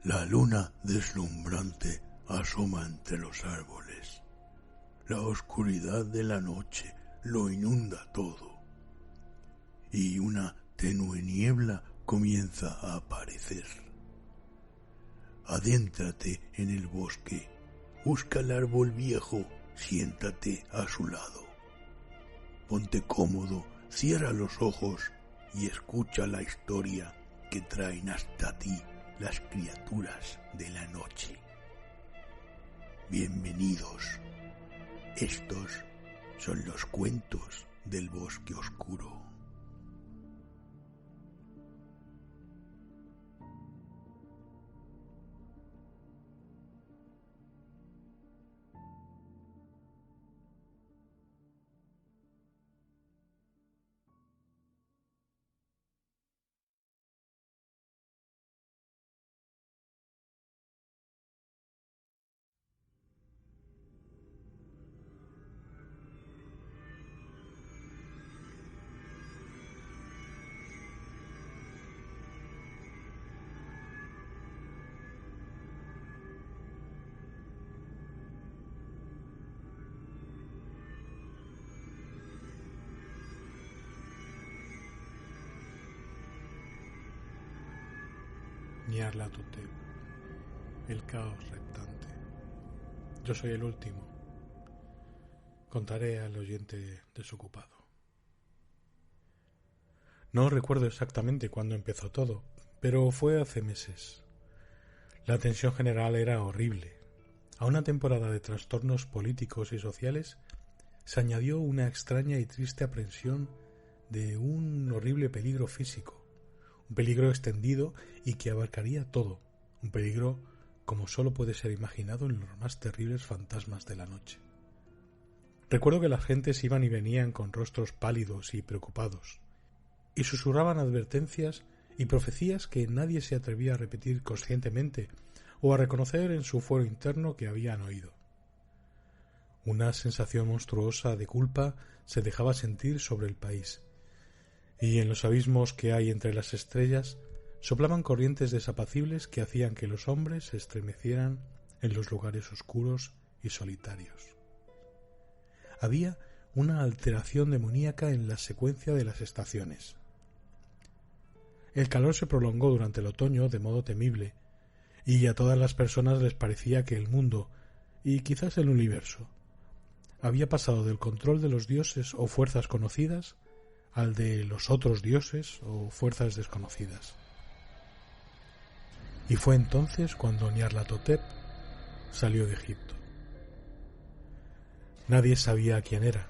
La luna deslumbrante asoma entre los árboles. La oscuridad de la noche lo inunda todo. Y una tenue niebla comienza a aparecer. Adéntrate en el bosque. Busca el árbol viejo. Siéntate a su lado. Ponte cómodo, cierra los ojos y escucha la historia que traen hasta ti las criaturas de la noche. Bienvenidos. Estos son los cuentos del bosque oscuro. Nyarlathotep, el caos reptante. Yo soy el último. Contaré al oyente desocupado. No recuerdo exactamente cuándo empezó todo, pero fue hace meses. La tensión general era horrible. A una temporada de trastornos políticos y sociales se añadió una extraña y triste aprensión de un horrible peligro físico. Un peligro extendido y que abarcaría todo, un peligro como solo puede ser imaginado en los más terribles fantasmas de la noche. Recuerdo que las gentes iban y venían con rostros pálidos y preocupados, y susurraban advertencias y profecías que nadie se atrevía a repetir conscientemente o a reconocer en su fuero interno que habían oído. Una sensación monstruosa de culpa se dejaba sentir sobre el país, y en los abismos que hay entre las estrellas soplaban corrientes desapacibles que hacían que los hombres se estremecieran en los lugares oscuros y solitarios. Había una alteración demoníaca en la secuencia de las estaciones. El calor se prolongó durante el otoño de modo temible, y a todas las personas les parecía que el mundo, y quizás el universo, había pasado del control de los dioses o fuerzas conocidas al de los otros dioses o fuerzas desconocidas. Y fue entonces cuando Nyarlathotep salió de Egipto. Nadie sabía quién era,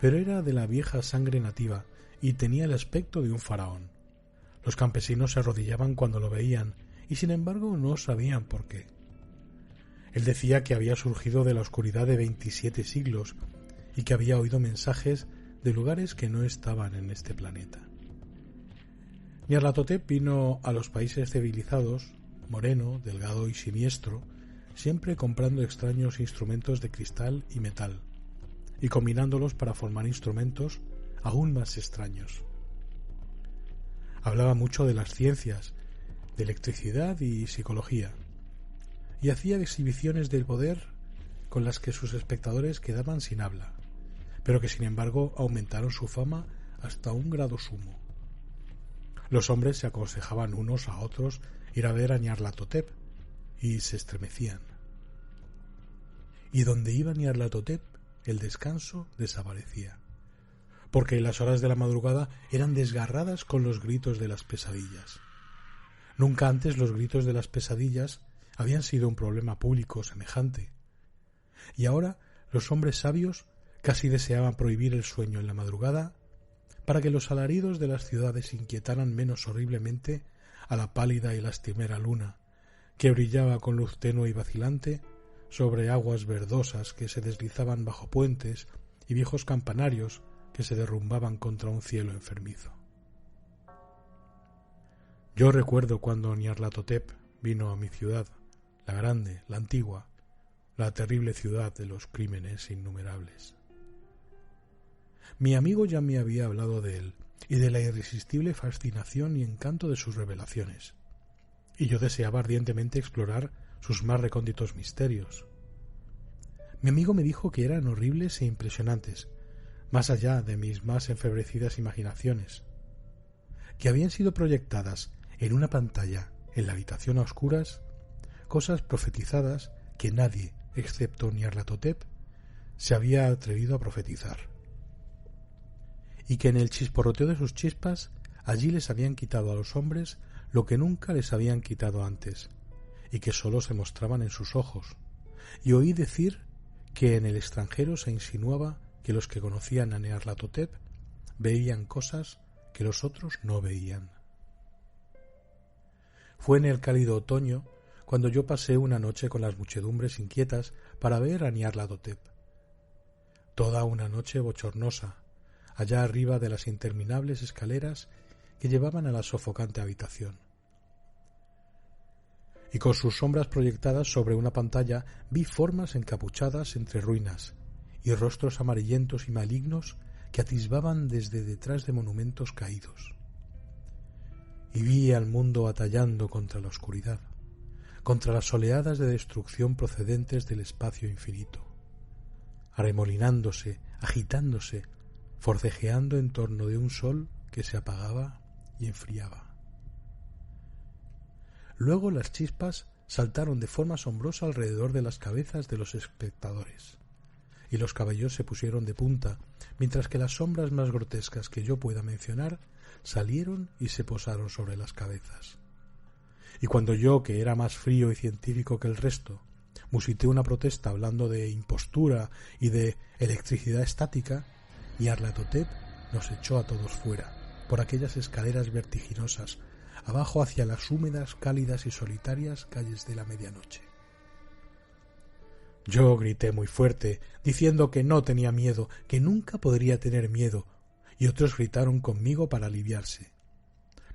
pero era de la vieja sangre nativa y tenía el aspecto de un faraón. Los campesinos se arrodillaban cuando lo veían y sin embargo no sabían por qué. Él decía que había surgido de la oscuridad de 27 siglos y que había oído mensajes de lugares que no estaban en este planeta. Nyarlathotep vino a los países civilizados, moreno, delgado y siniestro, siempre comprando extraños instrumentos de cristal y metal, y combinándolos para formar instrumentos aún más extraños. Hablaba mucho de las ciencias, de electricidad y psicología, y hacía exhibiciones del poder con las que sus espectadores quedaban sin habla, pero que sin embargo aumentaron su fama hasta un grado sumo. Los hombres se aconsejaban unos a otros ir a ver a Nyarlathotep y se estremecían. Y donde iba Nyarlathotep, el descanso desaparecía, porque las horas de la madrugada eran desgarradas con los gritos de las pesadillas. Nunca antes los gritos de las pesadillas habían sido un problema público semejante, y ahora los hombres sabios casi deseaban prohibir el sueño en la madrugada para que los alaridos de las ciudades inquietaran menos horriblemente a la pálida y lastimera luna, que brillaba con luz tenue y vacilante sobre aguas verdosas que se deslizaban bajo puentes y viejos campanarios que se derrumbaban contra un cielo enfermizo. Yo recuerdo cuando Nyarlathotep vino a mi ciudad, la grande, la antigua, la terrible ciudad de los crímenes innumerables. Mi amigo ya me había hablado de él y de la irresistible fascinación y encanto de sus revelaciones. y yo deseaba ardientemente explorar sus más recónditos misterios. Mi amigo me dijo que eran horribles e impresionantes, más allá de mis más enfebrecidas imaginaciones, que habían sido proyectadas en una pantalla en la habitación a oscuras, cosas profetizadas que nadie, excepto Nyarlathotep, se había atrevido a profetizar, y que en el chisporroteo de sus chispas allí les habían quitado a los hombres lo que nunca les habían quitado antes, y que sólo se mostraban en sus ojos, y oí decir que en el extranjero se insinuaba que los que conocían a Nyarlathotep veían cosas que los otros no veían. Fue en el cálido otoño cuando yo pasé una noche con las muchedumbres inquietas para ver a Nyarlathotep. Toda una noche bochornosa, allá arriba de las interminables escaleras que llevaban a la sofocante habitación. Y con sus sombras proyectadas sobre una pantalla vi formas encapuchadas entre ruinas y rostros amarillentos y malignos que atisbaban desde detrás de monumentos caídos. Y vi al mundo batallando contra la oscuridad, contra las oleadas de destrucción procedentes del espacio infinito, arremolinándose, agitándose, forcejeando en torno de un sol que se apagaba y enfriaba. Luego las chispas saltaron de forma asombrosa alrededor de las cabezas de los espectadores, y los cabellos se pusieron de punta, mientras que las sombras más grotescas que yo pueda mencionar salieron y se posaron sobre las cabezas. Y cuando yo, que era más frío y científico que el resto, musité una protesta hablando de impostura y de electricidad estática, Nyarlathotep nos echó a todos fuera, por aquellas escaleras vertiginosas, abajo hacia las húmedas, cálidas y solitarias calles de la medianoche. Yo grité muy fuerte, diciendo que no tenía miedo, que nunca podría tener miedo, y otros gritaron conmigo para aliviarse.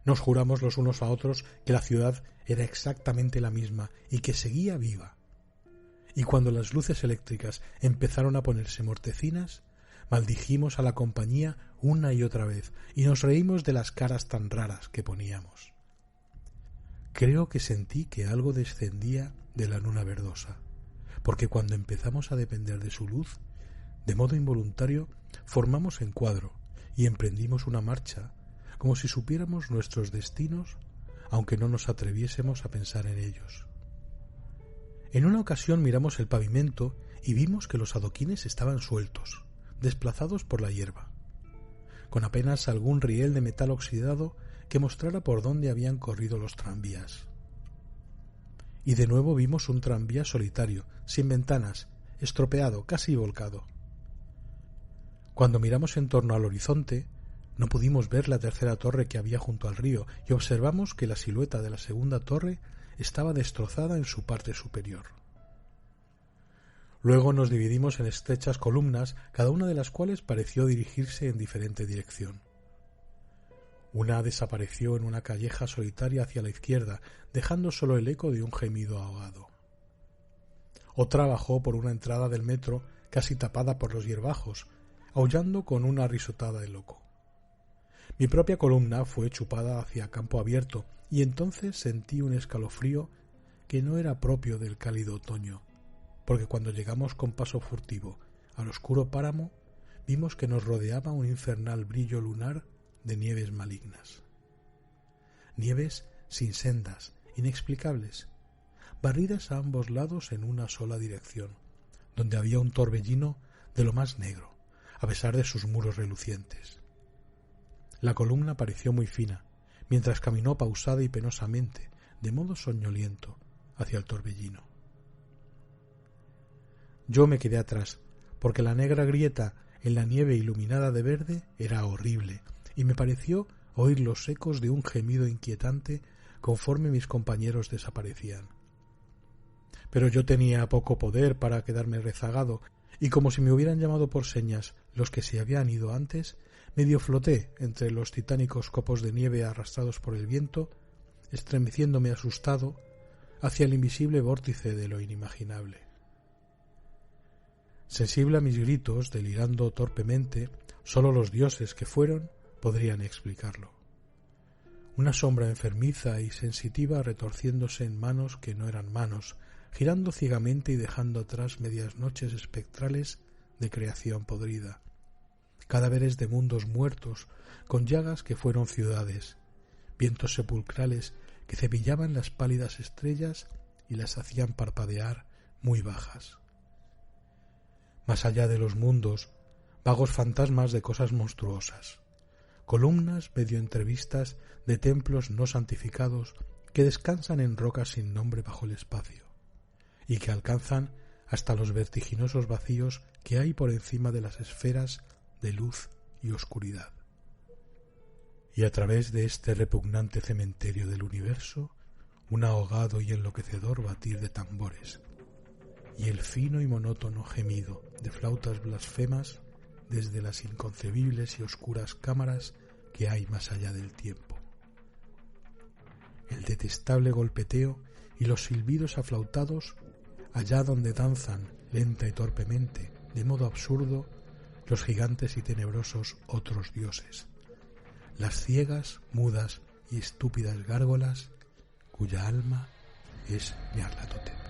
Nos juramos los unos a otros que la ciudad era exactamente la misma y que seguía viva. Y cuando las luces eléctricas empezaron a ponerse mortecinas, maldijimos a la compañía una y otra vez y nos reímos de las caras tan raras que poníamos. Creo que sentí que algo descendía de la luna verdosa, porque cuando empezamos a depender de su luz, de modo involuntario formamos encuadro y emprendimos una marcha como si supiéramos nuestros destinos, aunque no nos atreviésemos a pensar en ellos. En una ocasión miramos el pavimento y vimos que los adoquines estaban sueltos, desplazados por la hierba, con apenas algún riel de metal oxidado que mostrara por dónde habían corrido los tranvías. Y de nuevo vimos un tranvía solitario, sin ventanas, estropeado, casi volcado. Cuando miramos en torno al horizonte, no pudimos ver la tercera torre que había junto al río y observamos que la silueta de la segunda torre estaba destrozada en su parte superior. Luego nos dividimos en estrechas columnas, cada una de las cuales pareció dirigirse en diferente dirección. Una desapareció en una calleja solitaria hacia la izquierda, dejando solo el eco de un gemido ahogado. Otra bajó por una entrada del metro casi tapada por los hierbajos, aullando con una risotada de loco. Mi propia columna fue chupada hacia campo abierto y entonces sentí un escalofrío que no era propio del cálido otoño, porque cuando llegamos con paso furtivo al oscuro páramo vimos que nos rodeaba un infernal brillo lunar de nieves malignas. Nieves sin sendas, inexplicables, barridas a ambos lados en una sola dirección, donde había un torbellino de lo más negro, a pesar de sus muros relucientes. La columna pareció muy fina, mientras caminó pausada y penosamente, de modo soñoliento, hacia el torbellino. Yo me quedé atrás, porque la negra grieta en la nieve iluminada de verde era horrible, y me pareció oír los ecos de un gemido inquietante conforme mis compañeros desaparecían. Pero yo tenía poco poder para quedarme rezagado, y como si me hubieran llamado por señas los que se habían ido antes, medio floté entre los titánicos copos de nieve arrastrados por el viento, estremeciéndome asustado hacia el invisible vórtice de lo inimaginable. Sensible a mis gritos, delirando torpemente, sólo los dioses que fueron podrían explicarlo. una sombra enfermiza y sensitiva retorciéndose en manos que no eran manos, girando ciegamente y dejando atrás medias noches espectrales de creación podrida, cadáveres de mundos muertos, con llagas que fueron ciudades, vientos sepulcrales que cepillaban las pálidas estrellas y las hacían parpadear muy bajas. Más allá de los mundos, vagos fantasmas de cosas monstruosas, columnas medio entrevistas de templos no santificados que descansan en rocas sin nombre bajo el espacio, y que alcanzan hasta los vertiginosos vacíos que hay por encima de las esferas de luz y oscuridad. Y a través de este repugnante cementerio del universo, un ahogado y enloquecedor batir de tambores, y el fino y monótono gemido de flautas blasfemas desde las inconcebibles y oscuras cámaras que hay más allá del tiempo. El detestable golpeteo y los silbidos aflautados allá donde danzan lenta y torpemente, de modo absurdo, los gigantes y tenebrosos otros dioses, las ciegas, mudas y estúpidas gárgolas cuya alma es Nyarlathotep.